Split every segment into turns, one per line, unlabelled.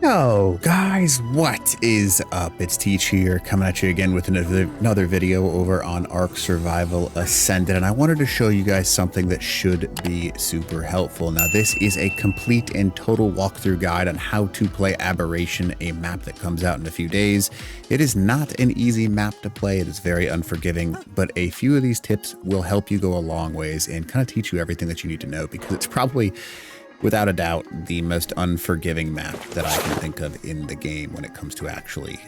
Yo, guys, what is up? It's Teach here, coming at you again with another video over on Ark Survival Ascended, and I wanted to show you guys something that should be super helpful. Now, this is a complete and total walkthrough guide on how to play Aberration, a map that comes out in a few days. It is not an easy map to play. It is very unforgiving, but a few of these tips will help you go a long ways and kind of teach you everything that you need to know, because it's probably, without a doubt, the most unforgiving map that I can think of in the game when it comes to actually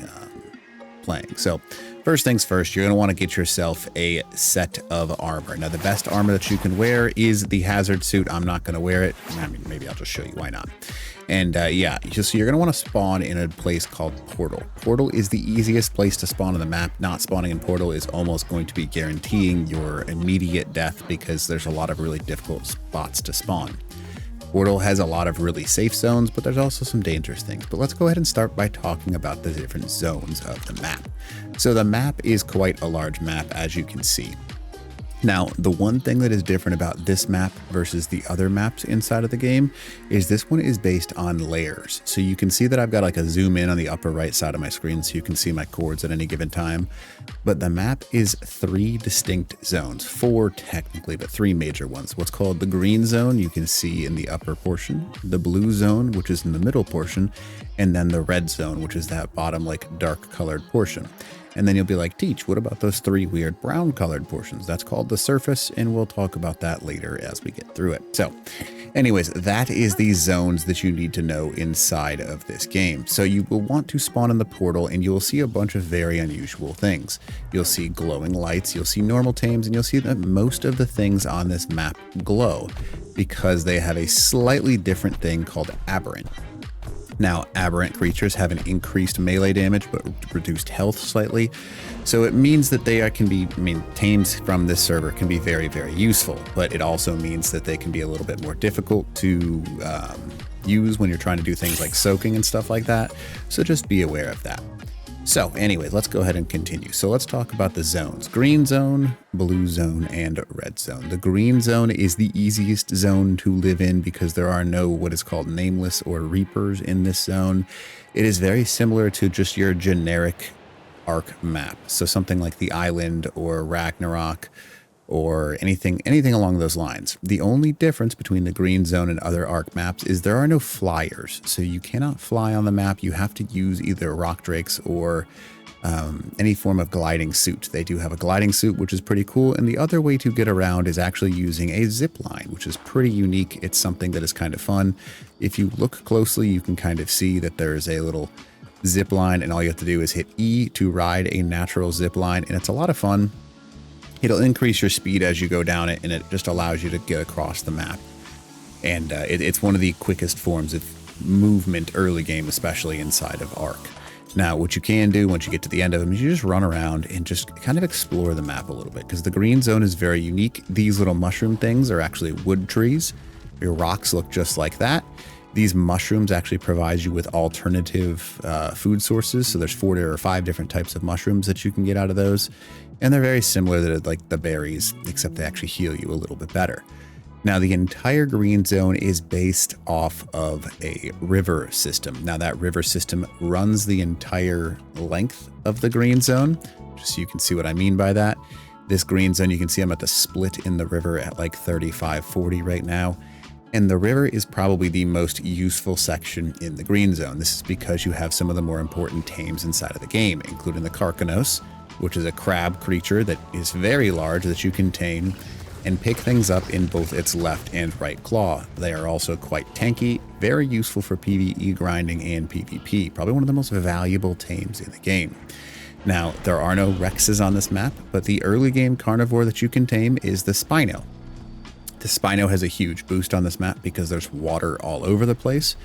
playing. So first things first, you're going to want to get yourself a set of armor. Now, the best armor that you can wear is the hazard suit. I'm not going to wear it. I mean, maybe I'll just show you why not. And yeah, so you're going to want to spawn in a place called Portal. Portal is the easiest place to spawn on the map. Not spawning in Portal is almost going to be guaranteeing your immediate death, because there's a lot of really difficult spots to spawn. Portal has a lot of really safe zones, but there's also some dangerous things. But let's go ahead and start by talking about the different zones of the map. So the map is quite a large map, as you can see. Now, the one thing that is different about this map versus the other maps inside of the game is this one is based on layers. So you can see that I've got like a zoom in on the upper right side of my screen so you can see my chords at any given time. But the map is 3 distinct zones, 4 technically, but 3 major ones. What's called the green zone, you can see in the upper portion, the blue zone, which is in the middle portion, and then the red zone, which is that bottom like dark colored portion. And then you'll be like, Teach, what about those 3 weird brown colored portions? That's called the surface, and we'll talk about that later as we get through it. So anyways, that is the zones that you need to know inside of this game. So you will want to spawn in the portal, and you will see a bunch of very unusual things. You'll see glowing lights, you'll see normal tames, and you'll see that most of the things on this map glow because they have a slightly different thing called Aberrant. Now, aberrant creatures have an increased melee damage, but reduced health slightly. So it means that they can be, tames from this server can be very, very useful, but it also means that they can be a little bit more difficult to use when you're trying to do things like soaking and stuff like that. So just be aware of that. So anyway, let's go ahead and continue. So let's talk about the zones: green zone, blue zone, and red zone. The green zone is the easiest zone to live in because there are no what is called nameless or reapers in this zone. It is very similar to just your generic Ark map. So something like the Island or Ragnarok or anything along those lines. The only difference between the green zone and other Ark maps is there are no flyers. So you cannot fly on the map. You have to use either rock drakes or any form of gliding suit. They do have a gliding suit, which is pretty cool. And the other way to get around is actually using a zip line, which is pretty unique. It's something that is kind of fun. If you look closely, you can kind of see that there is a little zip line, and all you have to do is hit E to ride a natural zip line. And it's a lot of fun. It'll increase your speed as you go down it, and it just allows you to get across the map. And it's one of the quickest forms of movement early game, especially inside of Ark. Now, what you can do once you get to the end of them is you just run around and just kind of explore the map a little bit, because the green zone is very unique. These little mushroom things are actually wood trees. Your rocks look just like that. These mushrooms actually provide you with alternative food sources. So there's 4 or 5 different types of mushrooms that you can get out of those. And they're very similar to like the berries, except they actually heal you a little bit better. Now, the entire green zone is based off of a river system. Now, that river system runs the entire length of the green zone, just so you can see what I mean by that. This green zone, you can see I'm at the split in the river at like 35-40 right now. And the river is probably the most useful section in the green zone. This is because you have some of the more important tames inside of the game, including the Carcanos, which is a crab creature that is very large that you can tame and pick things up in both its left and right claw. They are also quite tanky, very useful for PvE grinding and PvP, probably one of the most valuable tames in the game. Now, there are no Rexes on this map, but the early game carnivore that you can tame is the Spino. The Spino has a huge boost on this map because there's water all over the place.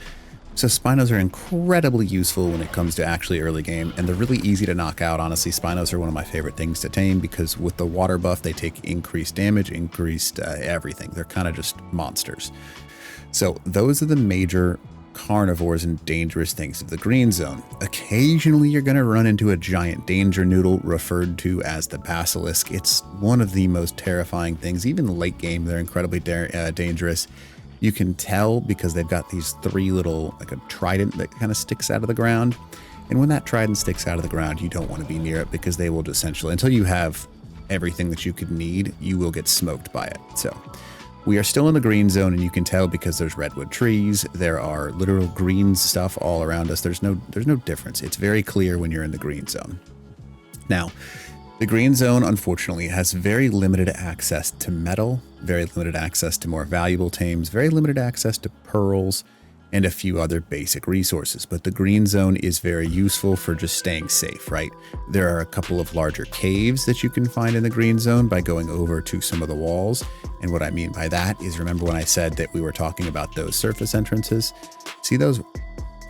So Spinos are incredibly useful when it comes to actually early game, and they're really easy to knock out. Honestly, Spinos are one of my favorite things to tame because with the water buff, they take increased damage, increased everything. They're kind of just monsters. So those are the major carnivores and dangerous things of the green zone. Occasionally, you're going to run into a giant danger noodle referred to as the basilisk. It's one of the most terrifying things. Even late game, they're incredibly dangerous. You can tell because they've got these three little, like a trident that kind of sticks out of the ground. And when that trident sticks out of the ground, you don't want to be near it because they will just essentially, until you have everything that you could need, you will get smoked by it. So we are still in the green zone, and you can tell because there's redwood trees. There are literal green stuff all around us. There's no difference. It's very clear when you're in the green zone. Now, the green zone, unfortunately, has very limited access to metal, very limited access to more valuable tames, very limited access to pearls, and a few other basic resources. But the green zone is very useful for just staying safe, right? There are a couple of larger caves that you can find in the green zone by going over to some of the walls. And what I mean by that is, remember when I said that we were talking about those surface entrances? See those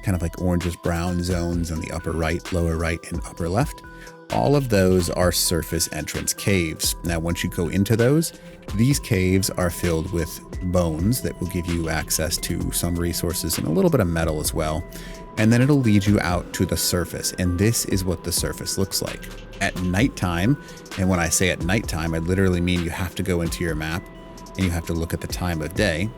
kind of like orangish brown zones on the upper right, lower right, and upper left? All of those are surface entrance caves. Now, once you go into those, these caves are filled with bones that will give you access to some resources and a little bit of metal as well. And then it'll lead you out to the surface. And this is what the surface looks like at nighttime. And when I say at nighttime, I literally mean you have to go into your map and you have to look at the time of day.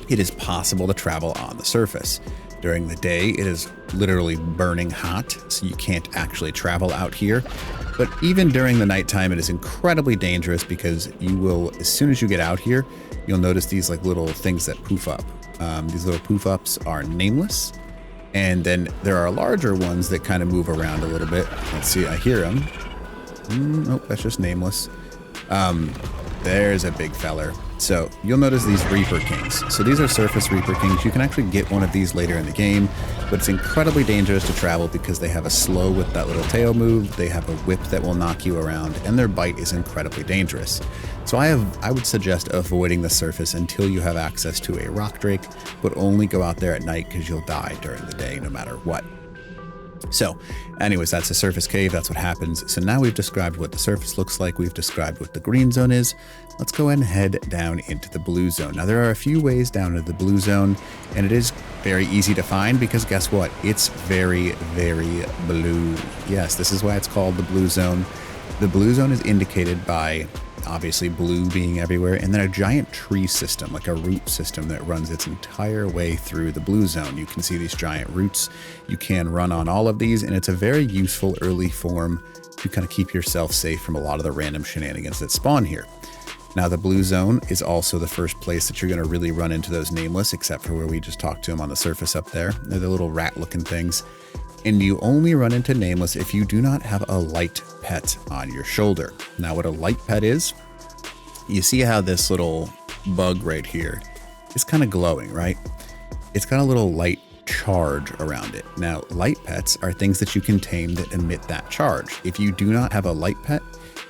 It is possible to travel on the surface. During the day, it is literally burning hot, so you can't actually travel out here. But even during the nighttime, it is incredibly dangerous because you will, as soon as you get out here, you'll notice these like little things that poof up. These little poof ups are nameless. And then there are larger ones that kind of move around a little bit. Let's see, I hear them. Nope, that's just nameless. There's a big feller. So you'll notice these Reaper Kings. So these are surface Reaper Kings. You can actually get one of these later in the game, but it's incredibly dangerous to travel because they have a slow with that little tail move. They have a whip that will knock you around, and their bite is incredibly dangerous. So I would suggest avoiding the surface until you have access to a rock drake, but only go out there at night because you'll die during the day no matter what. So anyways, that's a surface cave. That's what happens. So now we've described what the surface looks like. We've described what the green zone is. Let's go ahead and head down into the blue zone. Now there are a few ways down to the blue zone, and it is very easy to find because guess what? It's very, very blue. Yes, this is why it's called the blue zone. The blue zone is indicated by obviously blue being everywhere, and then a giant tree system, like a root system that runs its entire way through the blue zone. You can see these giant roots. You can run on all of these, and it's a very useful early form to kind of keep yourself safe from a lot of the random shenanigans that spawn here. Now, the blue zone is also the first place that you're going to really run into those nameless, except for where we just talked to them on the surface up there. They're the little rat-looking things. And you only run into nameless if you do not have a light pet on your shoulder. Now, what a light pet is, you see how this little bug right here is kind of glowing, right? It's got a little light charge around it. Now, light pets are things that you can tame that emit that charge. If you do not have a light pet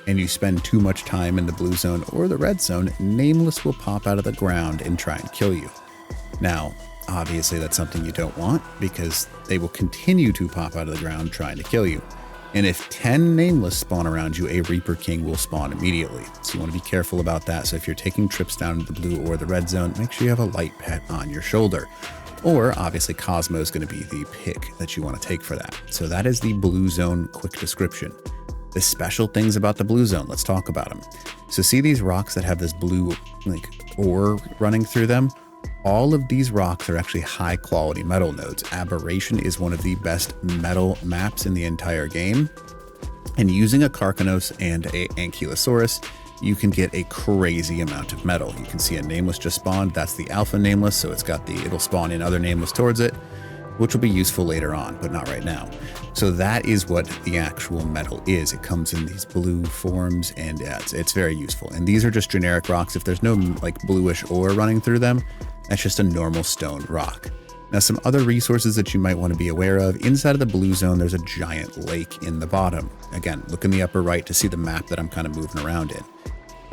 and you spend too much time in the blue zone or the red zone, nameless will pop out of the ground and try and kill you. Now, obviously that's something you don't want because they will continue to pop out of the ground trying to kill you. And if 10 nameless spawn around you, a Reaper King will spawn immediately. So you want to be careful about that. So if you're taking trips down to the blue or the red zone, make sure you have a light pet on your shoulder. Or obviously Cosmo is going to be the pick that you want to take for that. So that is the blue zone quick description. The special things about the blue zone, let's talk about them. So see these rocks that have this blue like ore running through them? All of these rocks are actually high quality metal nodes. Aberration is one of the best metal maps in the entire game. And using a Carcanos and a Ankylosaurus, you can get a crazy amount of metal. You can see a nameless just spawned. That's the alpha nameless, so it'll spawn in other nameless towards it, which will be useful later on, but not right now. So that is what the actual metal is. It comes in these blue forms, and it's very useful. And these are just generic rocks. If there's no like bluish ore running through them, that's just a normal stone rock. Now, some other resources that you might want to be aware of. Inside of the blue zone, there's a giant lake in the bottom. Again, look in the upper right to see the map that I'm kind of moving around in.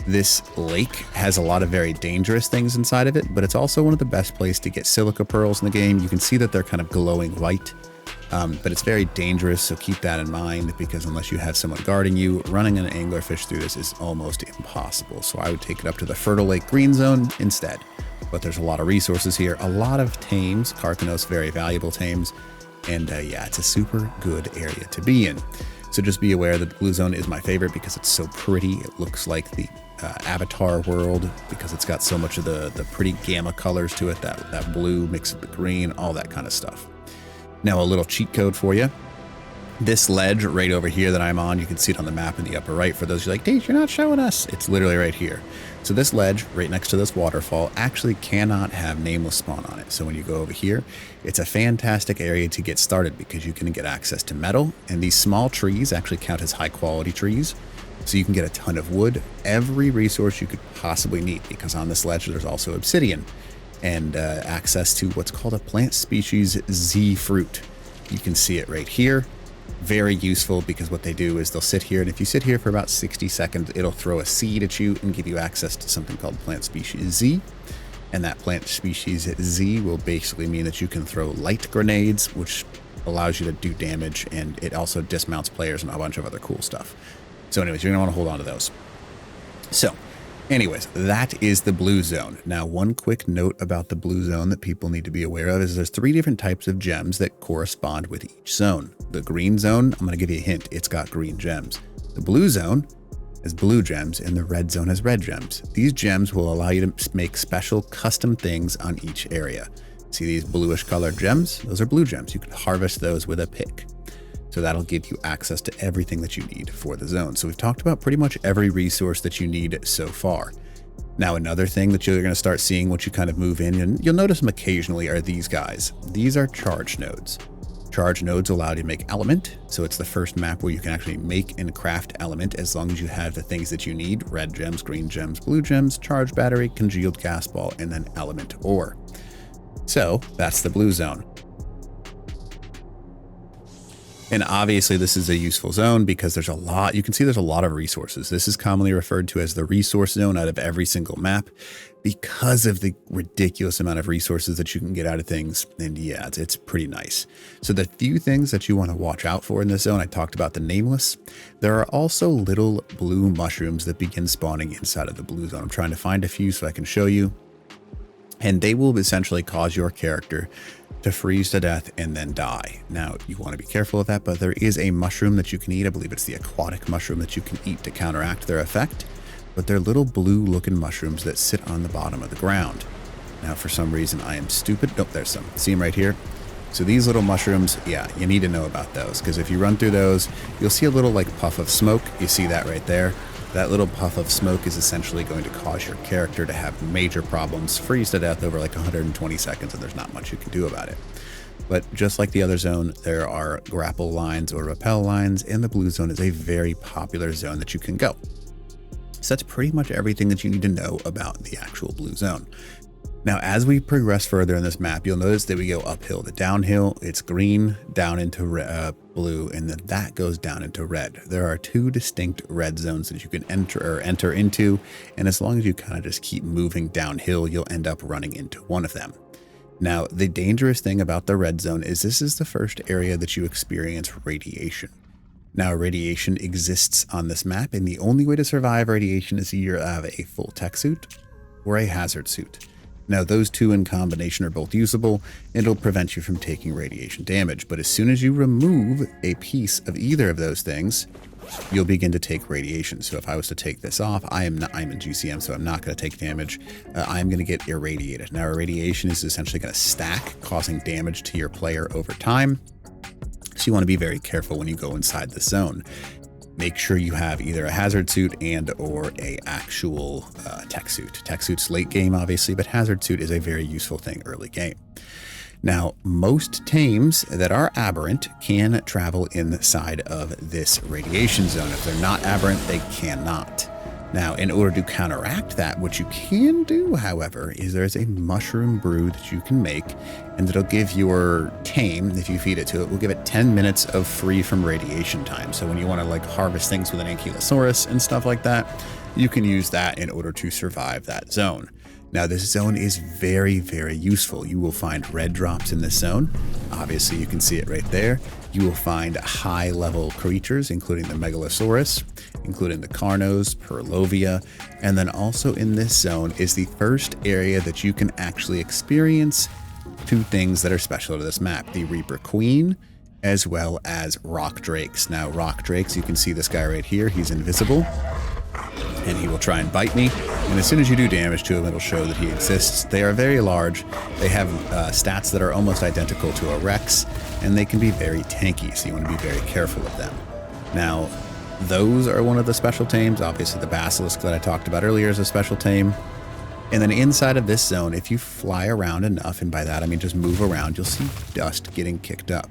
This lake has a lot of very dangerous things inside of it, but it's also one of the best places to get silica pearls in the game. You can see that they're kind of glowing white, but it's very dangerous, so keep that in mind because unless you have someone guarding you, running an anglerfish through this is almost impossible. So I would take it up to the Fertile Lake Green Zone instead. But there's a lot of resources here, a lot of tames, Carcanos, very valuable tames, and yeah, it's a super good area to be in. So just be aware that the blue zone is my favorite because it's so pretty. It looks like the avatar world because it's got so much of the pretty gamma colors to it, that blue mixed with the green, all that kind of stuff. Now a little cheat code for you. This ledge right over here that I'm on, you can see it on the map in the upper right. For those who are like, Teach, you're not showing us. It's literally right here. So this ledge right next to this waterfall actually cannot have nameless spawn on it. So when you go over here, it's a fantastic area to get started because you can get access to metal, and these small trees actually count as high quality trees. So you can get a ton of wood, every resource you could possibly need, because on this ledge there's also obsidian and access to what's called a plant species Z fruit. You can see it right here. Very useful because what they do is they'll sit here, and if you sit here for about 60 seconds, it'll throw a seed at you and give you access to something called plant species Z. And that plant species Z will basically mean that you can throw light grenades, which allows you to do damage, and it also dismounts players and a bunch of other cool stuff. So anyways, you're gonna want to hold on to those. So anyways, that is the blue zone. Now, one quick note about the blue zone that people need to be aware of is there's 3 different types of gems that correspond with each zone. The green zone, I'm going to give you a hint, it's got green gems. The blue zone has blue gems, and the red zone has red gems. These gems will allow you to make special custom things on each area. See these bluish colored gems? Those are blue gems. You can harvest those with a pick. So that'll give you access to everything that you need for the zone. So we've talked about pretty much every resource that you need so far. Now, another thing that you're going to start seeing once you kind of move in, and you'll notice them occasionally, are these guys. These are charge nodes. Charge nodes allow you to make element. So it's the first map where you can actually make and craft element as long as you have the things that you need: red gems, green gems, blue gems, charge battery, congealed gas ball, and then element ore. So that's the blue zone. And obviously this is a useful zone because there's a lot, you can see there's a lot of resources. This is commonly referred to as the resource zone out of every single map because of the ridiculous amount of resources that you can get out of things. And yeah, it's pretty nice. So the few things that you want to watch out for in this zone, I talked about the nameless. There are also little blue mushrooms that begin spawning inside of the blue zone. I'm trying to find a few so I can show you. And they will essentially cause your character to freeze to death and then die. Now, you want to be careful of that, but there is a mushroom that you can eat. I believe it's the aquatic mushroom that you can eat to counteract their effect. But they're little blue looking mushrooms that sit on the bottom of the ground. Now, for some reason, I am stupid. Nope, there's some. See them right here? So these little mushrooms, yeah, you need to know about those, because if you run through those, you'll see a little like puff of smoke. You see that right there? That little puff of smoke is essentially going to cause your character to have major problems, freeze to death over like 120 seconds, and there's not much you can do about it. But just like the other zone, there are grapple lines or rappel lines, and the blue zone is a very popular zone that you can go. So that's pretty much everything that you need to know about the actual blue zone. Now, as we progress further in this map, you'll notice that we go uphill to downhill. It's green down into blue, and then that goes down into red. There are 2 distinct red zones that you can enter into, and as long as you kind of just keep moving downhill, you'll end up running into one of them. Now, the dangerous thing about the red zone is this is the first area that you experience radiation. Now, radiation exists on this map, and the only way to survive radiation is either have a full tech suit or a hazard suit. Now, those 2 in combination are both usable, and it'll prevent you from taking radiation damage. But as soon as you remove a piece of either of those things, you'll begin to take radiation. So if I was to take this off, I'm in GCM, so I'm not going to take damage. I'm going to get irradiated. Now, irradiation is essentially going to stack, causing damage to your player over time. So you want to be very careful when you go inside the zone. Make sure you have either a hazard suit and or a actual tech suit. Tech suit's late game, obviously, but hazard suit is a very useful thing early game. Now, most tames that are aberrant can travel inside of this radiation zone. If they're not aberrant, they cannot. Now, in order to counteract that, what you can do, however, is there's a mushroom brew that you can make, and it'll give your tame, if you feed it to it, will give it 10 minutes of free from radiation time. So when you want to like harvest things with an ankylosaurus and stuff like that, you can use that in order to survive that zone. Now, this zone is very, very useful. You will find red drops in this zone. Obviously, you can see it right there. You will find high-level creatures, including the Megalosaurus, including the Carnos, Perlovia, and then also in this zone is the first area that you can actually experience 2 things that are special to this map: the Reaper Queen, as well as rock drakes. Now, rock drakes, you can see this guy right here. He's invisible. and he will try and bite me. And as soon as you do damage to him, it'll show that he exists. They are very large. They have stats that are almost identical to a Rex, and they can be very tanky, so you want to be very careful of them. Now, those are one of the special tames. Obviously, the Basilisk that I talked about earlier is a special tame. And then inside of this zone, if you fly around enough, and by that I mean just move around, you'll see dust getting kicked up.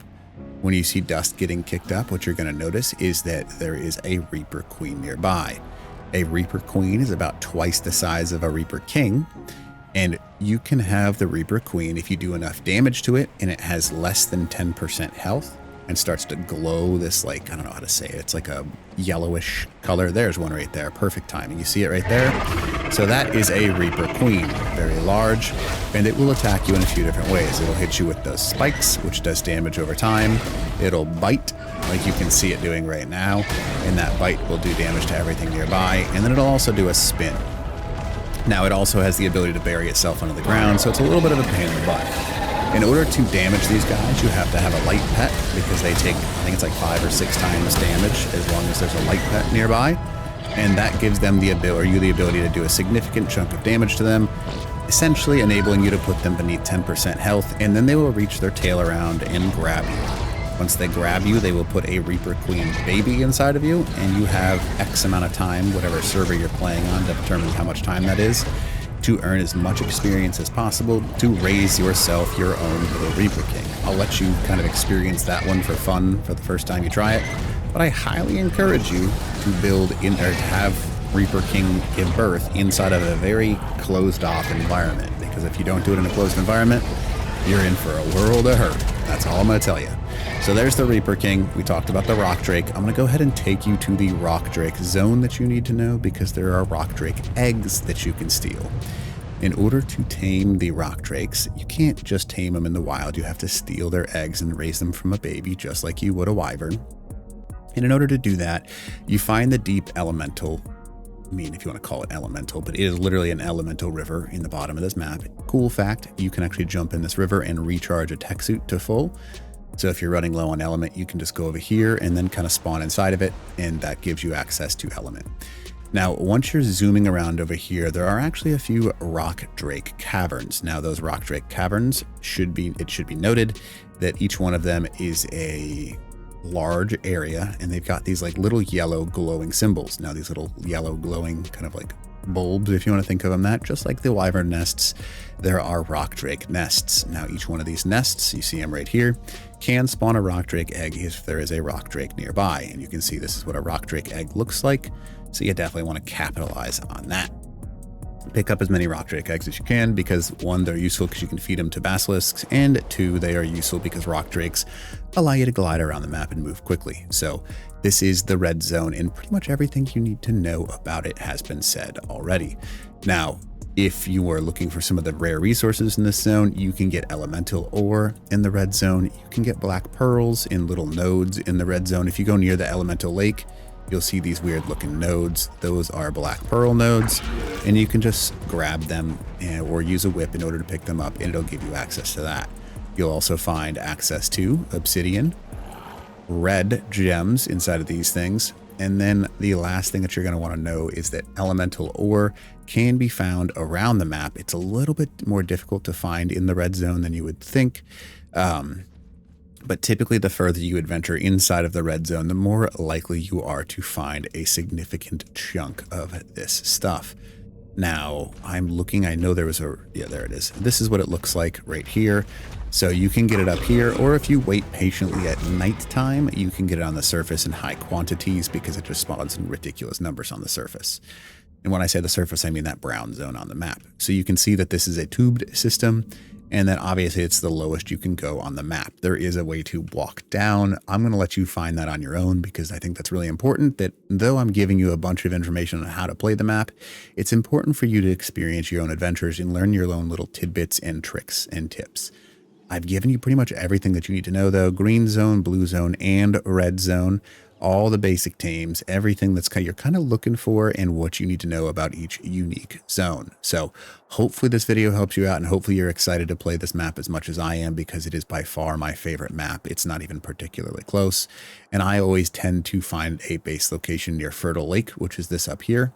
When you see dust getting kicked up, what you're going to notice is that there is a Reaper Queen nearby. A Reaper Queen is about twice the size of a Reaper King, and you can have the Reaper Queen if you do enough damage to it and it has less than 10% health and starts to glow this, like, I don't know how to say it, it's like a yellowish color. There's one right there, perfect timing. You see it right there? So that is a Reaper Queen, very large, and it will attack you in a few different ways. It'll hit you with those spikes, which does damage over time. It'll bite, like you can see it doing right now, and that bite will do damage to everything nearby, and then it'll also do a spin. Now it also has the ability to bury itself under the ground, so it's a little bit of a pain in the butt. In order to damage these guys, you have to have a light pet, because they take, I think it's like 5 or 6 times damage as long as there's a light pet nearby. And that gives them the ability to do a significant chunk of damage to them, essentially enabling you to put them beneath 10% health, and then they will reach their tail around and grab you. Once they grab you, they will put a Reaper Queen baby inside of you, and you have X amount of time, whatever server you're playing on determines how much time that is, to earn as much experience as possible to raise yourself your own little Reaper King. I'll let you kind of experience that one for fun for the first time you try it, but I highly encourage you to build in or to have Reaper King give birth inside of a very closed off environment, because if you don't do it in a closed environment, you're in for a world of hurt. That's all I'm going to tell you. So there's the Reaper King. We talked about the Rock Drake. I'm going to go ahead and take you to the Rock Drake zone that you need to know, because there are Rock Drake eggs that you can steal. In order to tame the Rock Drakes, you can't just tame them in the wild. You have to steal their eggs and raise them from a baby, just like you would a wyvern. And in order to do that, you find the deep elemental, I mean, if you want to call it elemental, but it is literally an elemental river in the bottom of this map. Cool fact, you can actually jump in this river and recharge a tech suit to full. So if you're running low on element, you can just go over here and then kind of spawn inside of it, and that gives you access to element. Now, once you're zooming around over here, there are actually a few Rock Drake caverns. Now, those Rock Drake caverns should be noted that each one of them is a large area, and they've got these like little yellow glowing symbols. Now, these little yellow glowing kind of like bulbs, if you want to think of them that, just like the wyvern nests, there are Rock Drake nests. Now, each one of these nests, you see them right here, can spawn a Rock Drake egg if there is a Rock Drake nearby. And you can see this is what a Rock Drake egg looks like. So you definitely want to capitalize on that. Pick up as many Rock Drake eggs as you can, because 1, they're useful because you can feed them to basilisks, and 2, they are useful because Rock Drakes allow you to glide around the map and move quickly. So this is the red zone, and pretty much everything you need to know about it has been said already. Now, if you are looking for some of the rare resources in this zone, you can get elemental ore in the red zone. You can get black pearls in little nodes in the red zone. If you go near the elemental lake, you'll see these weird looking nodes. Those are black pearl nodes, and you can just grab them or use a whip in order to pick them up, and it'll give you access to that. You'll also find access to obsidian, red gems inside of these things. And then the last thing that you're going to want to know is that elemental ore can be found around the map. It's a little bit more difficult to find in the red zone than you would think. But typically the further you adventure inside of the red zone, the more likely you are to find a significant chunk of this stuff. Now, I'm looking, I know there was yeah, there it is. This is what it looks like right here. So you can get it up here, or if you wait patiently at nighttime, you can get it on the surface in high quantities, because it just spawns in ridiculous numbers on the surface. And when I say the surface, I mean that brown zone on the map. So you can see that this is a tubed system, and then obviously it's the lowest you can go on the map. There is a way to walk down. I'm going to let you find that on your own, because I think that's really important, that though I'm giving you a bunch of information on how to play the map, it's important for you to experience your own adventures and learn your own little tidbits and tricks and tips. I've given you pretty much everything that you need to know, though. Green zone, blue zone, and red zone. All the basic tames, everything that's you're kind of looking for, and what you need to know about each unique zone. So hopefully this video helps you out, and hopefully you're excited to play this map as much as I am, because it is by far my favorite map. It's not even particularly close. And I always tend to find a base location near Fertile Lake, which is this up here.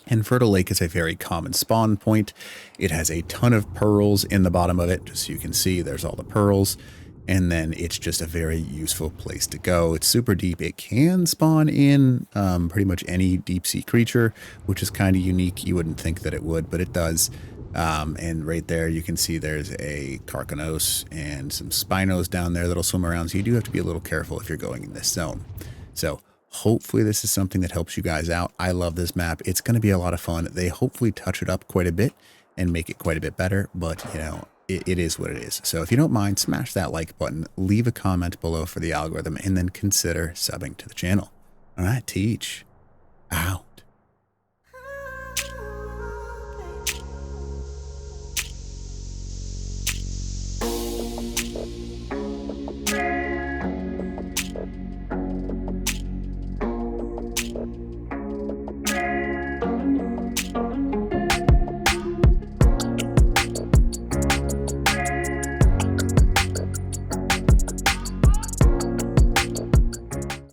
And Fertile Lake is a very common spawn point. It has a ton of pearls in the bottom of it, just so you can see there's all the pearls. And then it's just a very useful place to go. It's super deep. It can spawn in pretty much any deep sea creature, which is kind of unique. You wouldn't think that it would, but it does. And right there, you can see there's a Carcanos and some Spinos down there that'll swim around. So you do have to be a little careful if you're going in this zone. So hopefully this is something that helps you guys out. I love this map. It's going to be a lot of fun. They hopefully touch it up quite a bit and make it quite a bit better, but you know, it is what it is. So if you don't mind, smash that like button, leave a comment below for the algorithm, and then consider subbing to the channel. All right, Teach. Ow.